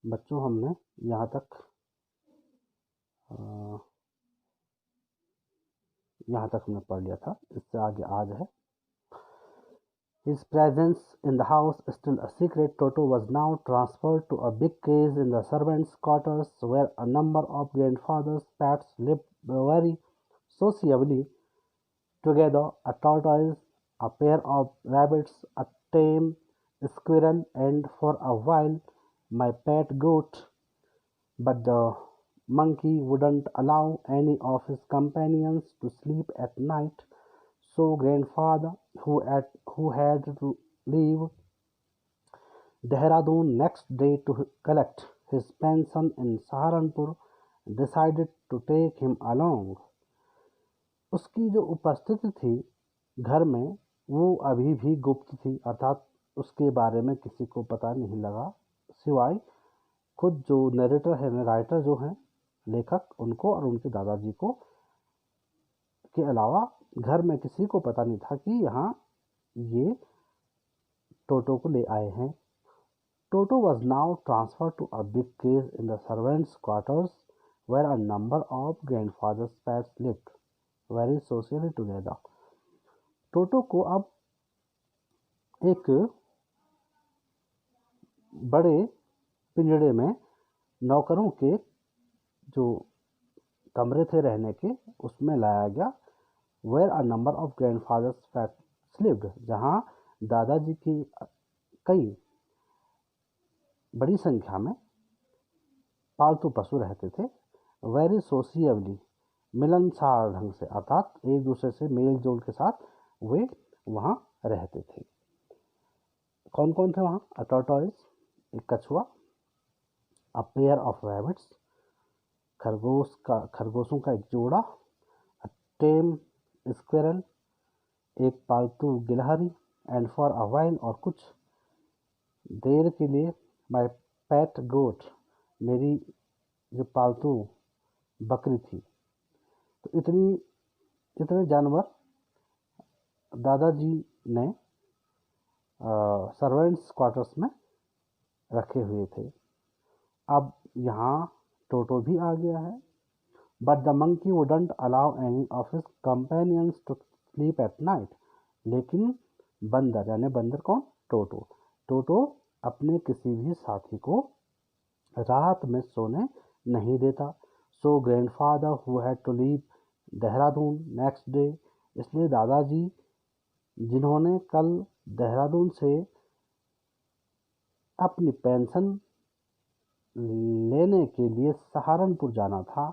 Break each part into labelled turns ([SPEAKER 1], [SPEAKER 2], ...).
[SPEAKER 1] बच्चों हमने यहाँ तक हमने पढ़ लिया था। इससे आगे आज है His presence in the house still a secret. Toto was now transferred to a big cage in the servants' quarters, where a number of grandfather's pets lived very sociably together: a tortoise, a pair of rabbits, a tame squirrel, and for a while my pet goat. But the monkey wouldn't allow any of his companions to sleep at night, so grandfather, who had to leave Dehradun next day to collect his pension in Saharanpur, decided to take him along. उसकी जो उपस्थिति थी घर में वो अभी भी गुप्त थी, अर्थात उसके बारे में किसी को पता नहीं लगा, सिवाय खुद जो नरेटर है, राइटर जो हैं, लेखक, उनको और उनके दादाजी को के अलावा घर में किसी को पता नहीं था कि यहाँ ये टोटो को ले आए हैं। Toto was now transferred to a big cage in the servants' quarters, where a number of grandfather's pets lived very socially together. टोटो को अब एक बड़े पिंजड़े में नौकरों के जो कमरे थे रहने के, उसमें लाया गया। where a number of grandfather's pets lived, जहाँ दादाजी की कई बड़ी संख्या में पालतू पशु रहते थे। वेरी सोशियबली, मिलनसार ढंग से, अर्थात एक दूसरे से मेल जोल के साथ वे वहाँ रहते थे। कौन कौन थे वहाँ? अ टॉर्टोइस, एक कछुआ, अ पेयर ऑफ रैबिट्स, खरगोशों का एक जोड़ा, अ टेम स्क्विरल, एक पालतू गिलहरी, एंड फॉर अ व्हाइल, और कुछ देर के लिए, माई पेट गोट, मेरी जो पालतू बकरी थी। तो इतने जानवर दादाजी ने सर्वेंट्स क्वार्टर्स में रखे हुए थे। अब यहाँ टोटो भी आ गया है। But the monkey wouldn't allow any of his companions to sleep at night, लेकिन बंदर, यानी बंदर कौन? टोटो। टोटो अपने किसी भी साथी को रात में सोने नहीं देता। So grandfather who had to leave Dehradun next day, इसलिए दादाजी जिन्होंने कल देहरादून से अपनी पेंशन लेने के लिए सहारनपुर जाना था,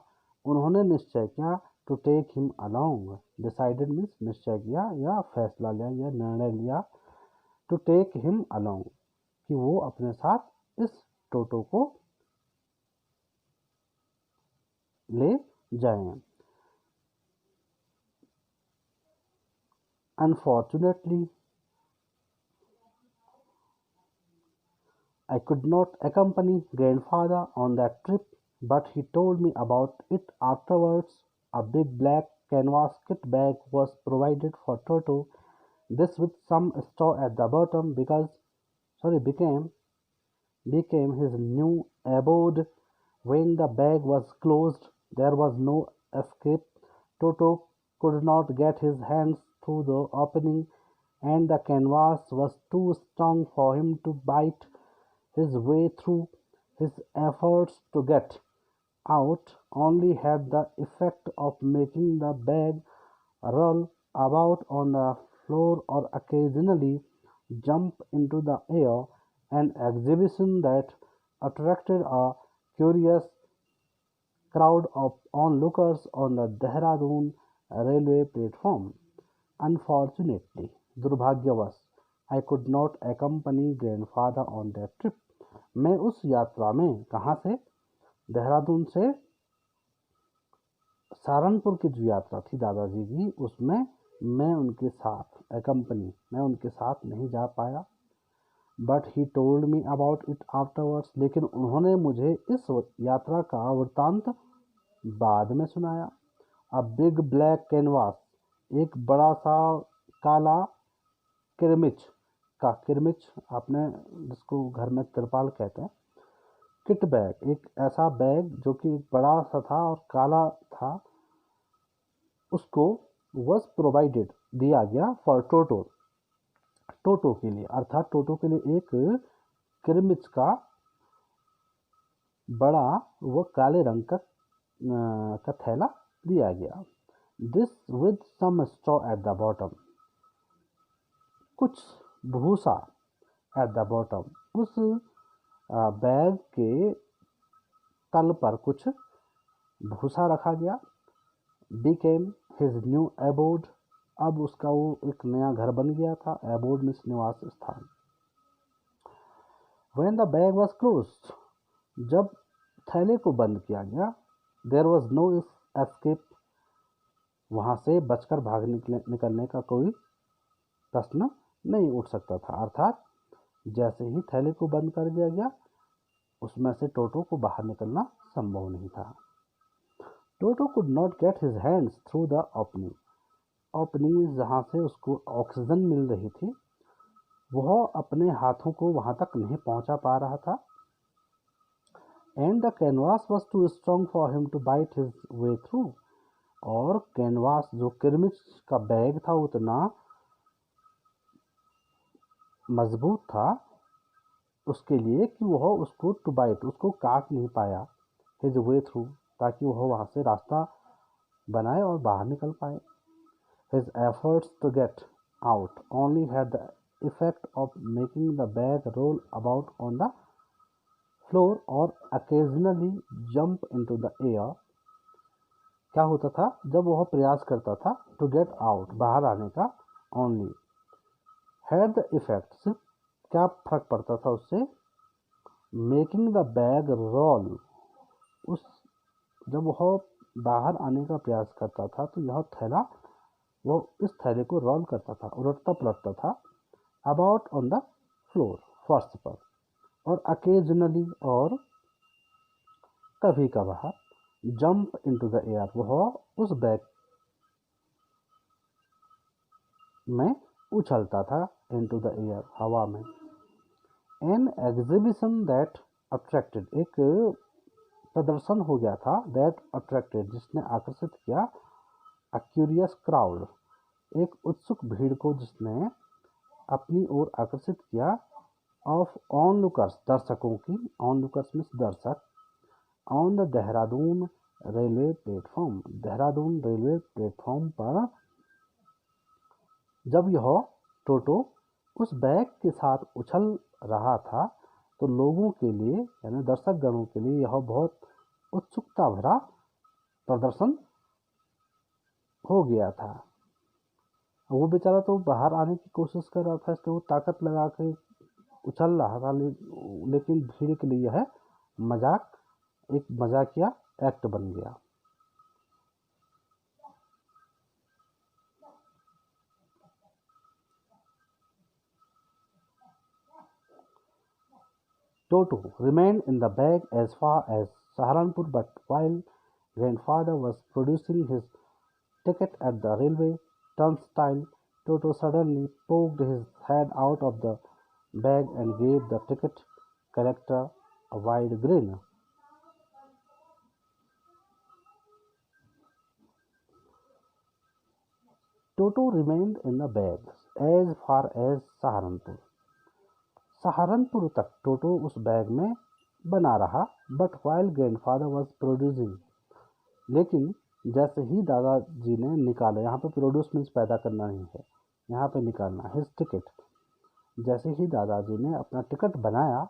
[SPEAKER 1] उन्होंने निश्चय किया to take him along. Decided means निश्चय किया या फैसला लिया या निर्णय लिया, टू टेक हिम अलोंग, कि वो अपने साथ इस टोटो को ले जाएं। Unfortunately, I could not accompany grandfather on that trip, but he told me about it afterwards. A big black canvas kit bag was provided for Toto, this with some straw at the bottom became his new abode. When the bag was closed, there was no escape. Toto could not get his hands through the opening, and the canvas was too strong for him to bite his way through. His efforts to get out only had the effect of making the bag roll about on the floor or occasionally jump into the air, an exhibition that attracted a curious crowd of onlookers on the Dehradun railway platform. Unfortunately, दुर्भाग्यवश, I could not accompany grandfather on that trip. मैं उस यात्रा में, कहाँ से? देहरादून से सहारनपुर की जो यात्रा थी दादाजी की, उसमें मैं उनके साथ नहीं जा पाया। But he told me about it afterwards, लेकिन उन्होंने मुझे इस यात्रा का वृत्तांत बाद में सुनाया। अ बिग ब्लैक कैनवास, एक बड़ा सा काला किरमिच आपने जिसको घर में तिरपाल कहते हैं, किट बैग, एक ऐसा बैग जो कि एक बड़ा सा था और काला था, उसको वॉज प्रोवाइडेड दिया गया फॉर टोटो, टोटो के लिए, अर्थात टोटो के लिए एक किरमिच का बड़ा वो काले रंग का थैला दिया गया। This with some straw at the bottom, कुछ भूसा एट द बॉटम, उस बैग के तल पर कुछ भूसा रखा गया। बिकेम हिज न्यू एबोर्ड, अब उसका वो एक नया घर बन गया था। एबोर्ड मीन्स निवास स्थान। When the bag was closed, जब थैले को बंद किया गया, देयर वॉज नो एस्केप, वहां से बचकर भाग निकलने का कोई प्रश्न नहीं उठ सकता था। अर्थात जैसे ही थैले को बंद कर दिया गया, उसमें से टोटो को बाहर निकलना संभव नहीं था। Toto could not get his hands through the opening, opening जहाँ से उसको ऑक्सीजन मिल रही थी, वह अपने हाथों को वहां तक नहीं पहुंचा पा रहा था। And the canvas was too strong for him to bite his way through, और कैनवास जो किरमिच का बैग था उतना मजबूत था उसके लिए कि वह उसको टू बाइट, उसको काट नहीं पाया, हिज वे थ्रू, ताकि वह वहां से रास्ता बनाए और बाहर निकल पाए। His efforts to get out only had the effect of making the bag roll about on the floor or occasionally jump into the air. क्या होता था जब वह प्रयास करता था to get out, बाहर आने का, only had the effect, सिर्फ क्या फर्क पड़ता था उससे, making the bag roll, उस जब वह बाहर आने का प्रयास करता था तो यह थैला, वो इस थैले को रोल करता था, उलटता पलटता था, अबाउट ऑन द फ्लोर, फर्श पर, और अकेजनली, और कभी कभार, जंप इनटू द एयर, वह उस बैग में उछलता था, इनटू द एयर, हवा में। एन एग्जिबिशन दैट अट्रैक्टेड, एक प्रदर्शन हो गया था, दैट अट्रैक्टेड, जिसने आकर्षित किया, अ क्यूरियस क्राउड, एक उत्सुक भीड़ को जिसने अपनी ओर आकर्षित किया, ऑफ ऑनलुकर्स, दर्शकों की, ऑनलुकर्स मीन्स दर्शक, on the Dehradun railway platform, Dehradun railway platform पर। जब यह टोटो उस बैग के साथ उछल रहा था तो लोगों के लिए, यानी दर्शक गणों के लिए, यह बहुत उत्सुकता भरा प्रदर्शन हो गया था। वो बेचारा तो बाहर आने की कोशिश कर रहा था, इसलिए वो ताकत लगा के उछल रहा था, लेकिन भीड़ के लिए यह मजाक, एक मजाकिया एक्ट बन गया। Toto remained in the bag as far as Saharanpur, but while grandfather was producing his ticket at the railway turnstile, Toto suddenly poked his head out of the bag and gave the ticket collector a wide grin. Toto remained in the bag as far as Saharanpur. Saharanpur तक टोटो उस bag में बना रहा, but while grandfather was producing, लेकिन जैसे ही दादाजी ने निकाला, यहाँ पे प्रोड्यूस मीन्स पैदा करना नहीं है, यहाँ पे निकालना, हिज टिकट, जैसे ही दादाजी ने अपना टिकट बनाया,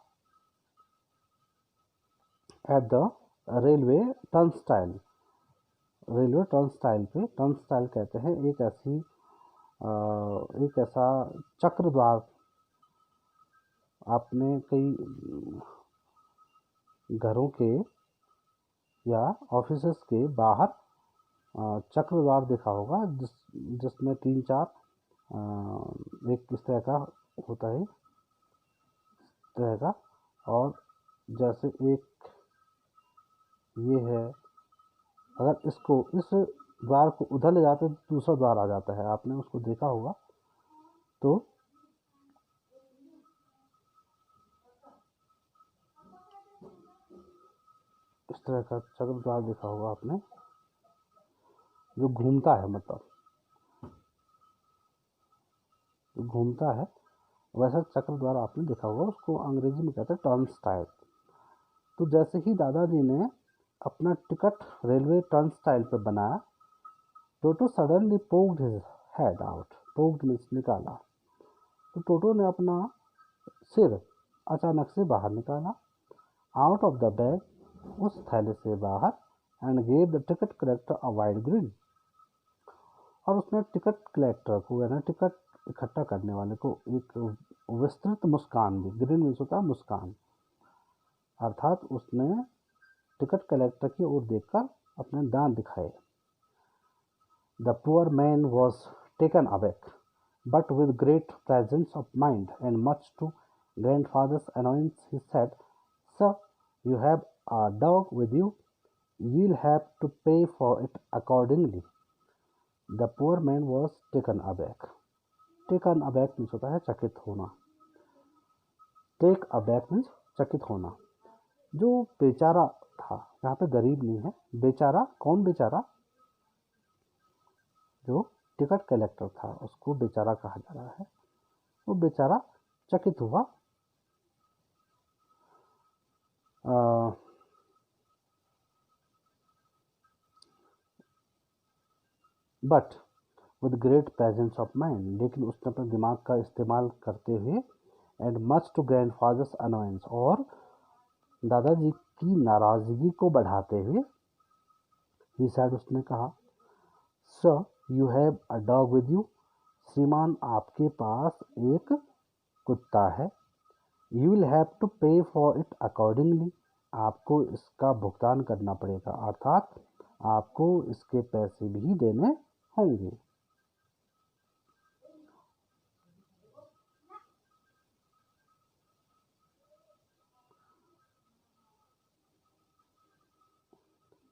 [SPEAKER 1] at the railway turnstile, railway turnstile पे, टर्नस्टाइल कहते हैं एक ऐसा चक्र द्वार, आपने कई घरों के या ऑफिसेस के बाहर चक्र द्वार देखा होगा, जिसमें 3-4 एक इस तरह का होता है, इस तरह का, और जैसे एक ये है, अगर इसको, इस द्वार को उधर ले जाते तो दूसरा द्वार आ जाता है, आपने उसको देखा होगा। तो इस तरह का चक्र द्वार देखा होगा आपने, जो घूमता है, मतलब जो घूमता है वैसा चक्र द्वार आपने देखा होगा, उसको अंग्रेजी में कहते हैं टर्नस्टाइल। तो जैसे ही दादाजी ने अपना टिकट रेलवे टर्नस्टाइल पर बनाया, Toto suddenly poked his head out. Poked means निकाला। तो टोटो ने अपना सिर अचानक से बाहर निकाला, आउट ऑफ द बैग, उस थैले से बाहर, and gave the ticket collector a wide green. और उसने टिकट कलेक्टर को, यानी टिकट इकट्ठा करने वाले को, एक विस्तृत मुस्कान दी। ग्रिन मीन्स होता है मुस्कान, अर्थात उसने टिकट कलेक्टर की ओर देखकर अपने दांत दिखाए। The poor man was taken aback, but with great presence of mind, and much to grandfather's annoyance, he said, "Sir, you have a dog with you. You'll have to pay for it accordingly." The poor man was taken aback. Taken aback means होता है चकित होना। Take aback means चकित होना। जो बेचारा था, यहाँ पे गरीब नहीं है, बेचारा। कौन बेचारा? जो टिकट कलेक्टर था, उसको बेचारा कहा जा रहा है। वो बेचारा चकित हुआ। But with great presence of mind, लेकिन उसने अपने दिमाग का इस्तेमाल करते हुए, and much to grandfather's annoyance, और दादाजी की नाराजगी को बढ़ाते हुए, ही सेड, उसने कहा, sir you have a dog with you, श्रीमान आपके पास एक कुत्ता है। यू विल हैव टू पे फॉर इट अकॉर्डिंगली, आपको इसका भुगतान करना पड़ेगा, अर्थात आपको इसके पैसे भी देने होंगे।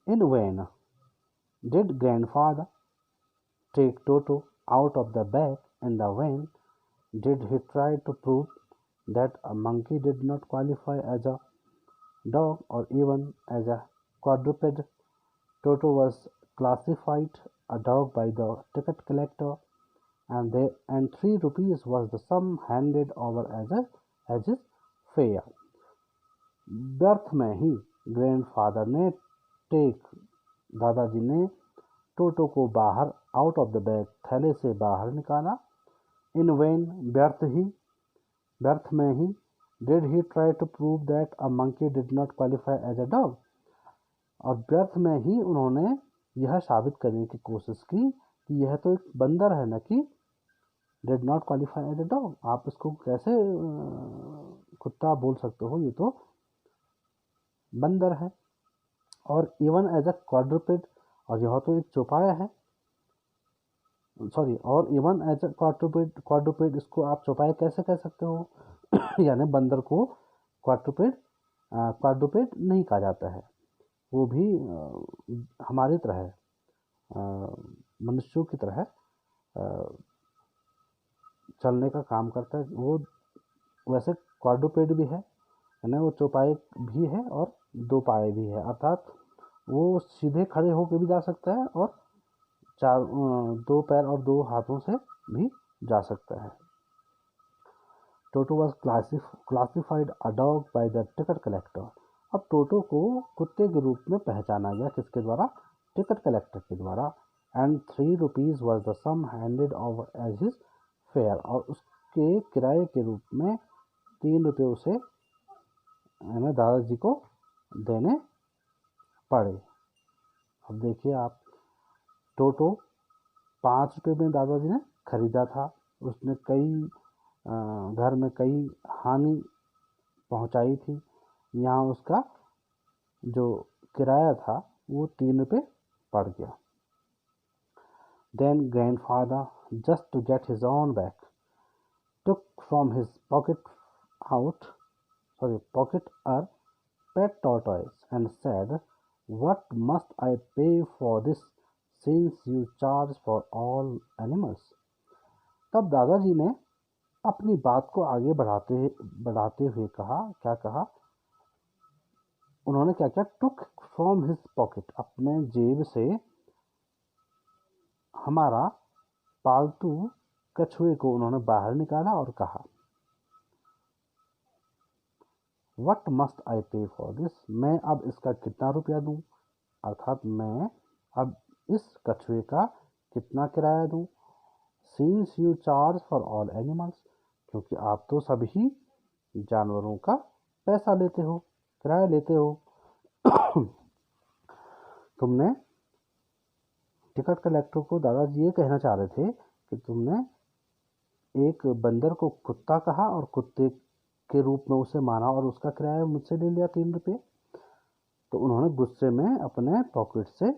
[SPEAKER 1] In vain did grandfather take Toto out of the bag. In the vain did he try to prove that a monkey did not qualify as a dog or even as a quadruped. Toto was classified a dog by the ticket collector, and 3 rupees was the sum handed over as his fare. व्यर्थ में ही grandfather ने दादाजी ने टोटो को बाहर, out of the bag, थैले से बाहर निकाला। इन वेन, व्यर्थ में ही, did he try to prove that a monkey did not qualify as a dog, और व्यर्थ में ही उन्होंने यह साबित करने की कोशिश की कि यह तो एक बंदर है, न कि did not qualify as a dog. आप इसको कैसे कुत्ता बोल सकते हो, ये तो बंदर है। और इवन एज अ क्वाड्रुपेड, और यह तो एक चौपाया है, सॉरी, और इवन एज अ क्वाड्रुपेड, इसको आप चौपाया कैसे कह सकते हो? यानी बंदर को क्वाड्रुपेड नहीं कहा जाता है। वो भी हमारी तरह है, मनुष्यों की तरह चलने का काम करता है। वो वैसे क्वाड्रुपेड भी है, यानी वो चौपाए भी है और दो पाए भी है, अर्थात वो सीधे खड़े होकर भी जा सकता है और दो पैर और दो हाथों से भी जा सकता है। Toto was classified a dog by the ticket collector. अब टोटो को कुत्ते के रूप में पहचाना गया, किसके द्वारा? टिकट कलेक्टर के द्वारा। And 3 rupees was the sum handed over as his fare, और उसके किराए के रूप में 3 रुपये उसे दादाजी को देने पड़े। अब देखिए आप, टोटो 5 रुपये में दादाजी ने खरीदा था। उसने घर में कई हानि पहुंचाई थी। यहाँ उसका जो किराया था वो 3 रुपये पड़ गया। Then grandfather, just to get his own back, took from his pocket a pet tortoise and said, "What must I pay for this, since you charge for all animals?" तब दादाजी ने अपनी बात को आगे बढ़ाते हुए कहा, क्या कहा? उन्होंने क्या किया, टुक फ्रॉम हिज पॉकेट, अपने जेब से हमारा पालतू कछुए को उन्होंने बाहर निकाला और कहा, वट मस्ट आई पे फॉर दिस, मैं अब इसका कितना रुपया दूं, अर्थात मैं अब इस कछुए का कितना किराया दूं। Since you charge for all animals, क्योंकि आप तो सभी जानवरों का पैसा लेते हो, किराया लेते हो। तुमने टिकट कलेक्टर को दादाजी ये कहना चाह रहे थे कि तुमने एक बंदर को कुत्ता कहा और कुत्ते के रूप में उसे माना और उसका किराया मुझसे ले लिया 3 रुपये। तो उन्होंने गुस्से में अपने पॉकेट से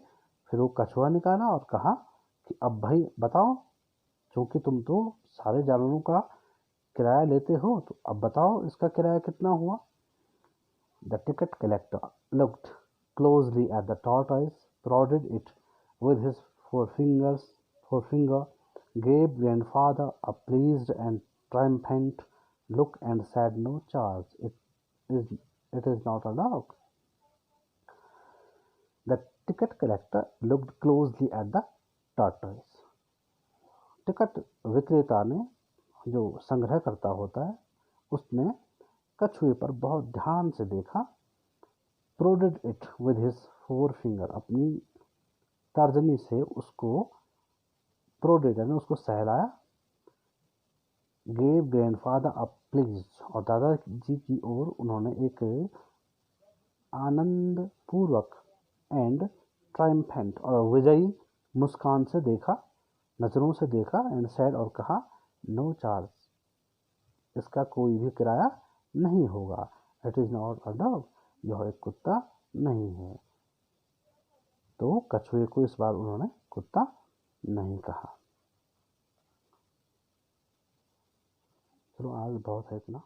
[SPEAKER 1] फिर वो कछुआ निकाला और कहा कि अब भाई बताओ, क्योंकि तुम तो सारे जानवरों का किराया लेते हो, तो अब बताओ इसका किराया कितना हुआ। The ticket collector looked closely at the tortoise, prodded it with his forefinger, gave grandfather a pleased and triumphant look and said, no charge, it is not allowed. The ticket collector looked closely at the tortoise. Ticket विक्रेता ने, जो संग्रह करता होता है, उसने कछुए पर बहुत ध्यान से देखा। प्रोडेड इट विद हिज फोरफिंगर, अपनी तर्जनी से उसको प्रोडेड यानी उसको सहलाया। गेव ग्रैंडफादर अ प्लीज, और दादाजी की ओर उन्होंने एक आनंद पूर्वक एंड ट्रायम्फेंट और विजयी मुस्कान से देखा, नजरों से देखा, एंड सैड और कहा, नो चार्ज, इसका कोई भी किराया नहीं होगा। It is not a dog, यह एक कुत्ता नहीं है। तो कछुए को इस बार उन्होंने कुत्ता नहीं कहा। चलो आज बहुत है इतना।